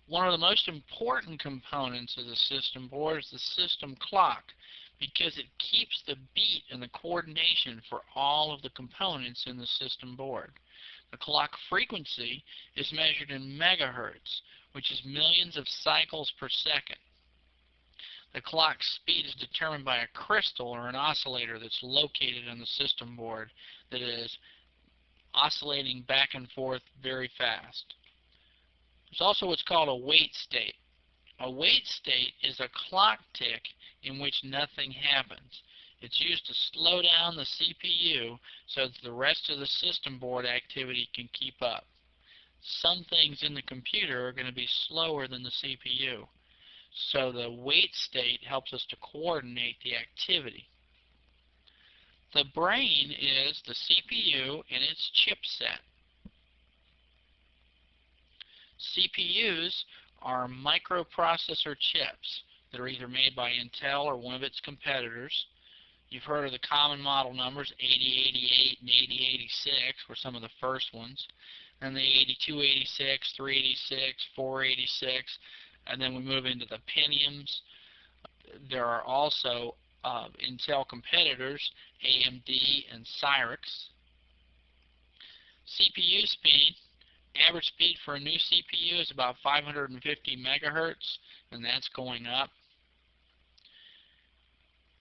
One of the most important components of the system board is the system clock, because it keeps the beat and the coordination for all of the components in the system board. The clock frequency is measured in megahertz, which is millions of cycles per second. The clock speed is determined by a crystal or an oscillator that's located on the system board that is oscillating back and forth very fast. There's also what's called a wait state. A wait state is a clock tick in which nothing happens. It's used to slow down the CPU so that the rest of the system board activity can keep up. Some things in the computer are going to be slower than the CPU. So the wait state helps us to coordinate the activity. The brain is the CPU and its chipset. CPUs are microprocessor chips that are either made by Intel or one of its competitors. You've heard of the common model numbers, 8088 and 8086 were some of the first ones. And the 8286, 386, 486, and then we move into the Pentiums. There are also Intel competitors, AMD and Cyrix. CPU speed. Average speed for a new CPU is about 550 megahertz, and that's going up.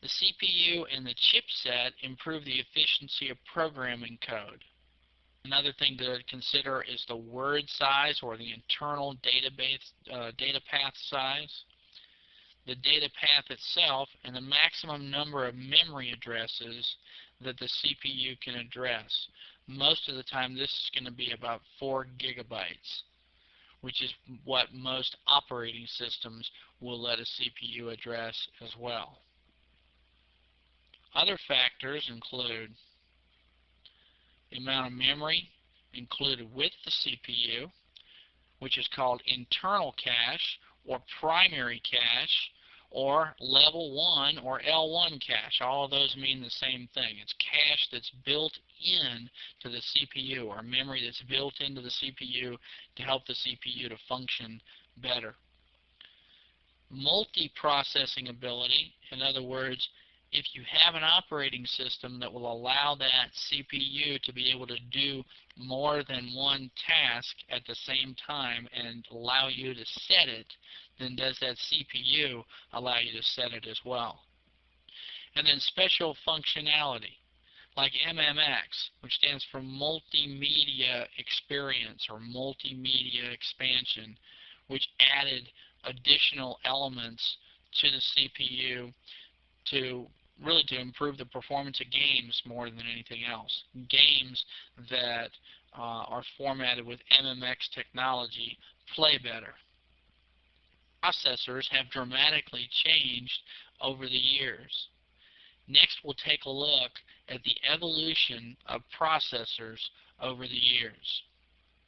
The CPU and the chipset improve the efficiency of programming code. Another thing to consider is the word size, or the internal data path size, the data path itself, and the maximum number of memory addresses that the CPU can address. Most of the time this is going to be about 4 gigabytes, which is what most operating systems will let a CPU address as well. Other factors include the amount of memory included with the CPU, which is called internal cache or primary cache or level 1 or L1 cache. All of those mean the same thing. It's cache that's built in to the CPU, or memory that's built into the CPU to help the CPU to function better. Multiprocessing ability, in other words, if you have an operating system that will allow that CPU to be able to do more than one task at the same time and allow you to set it, then does that CPU allow you to set it as well? And then special functionality, like MMX, which stands for Multimedia Experience or Multimedia Expansion, which added additional elements to the CPU to improve the performance of games more than anything else. Games that are formatted with MMX technology play better. Processors have dramatically changed over the years. Next, we'll take a look at the evolution of processors over the years.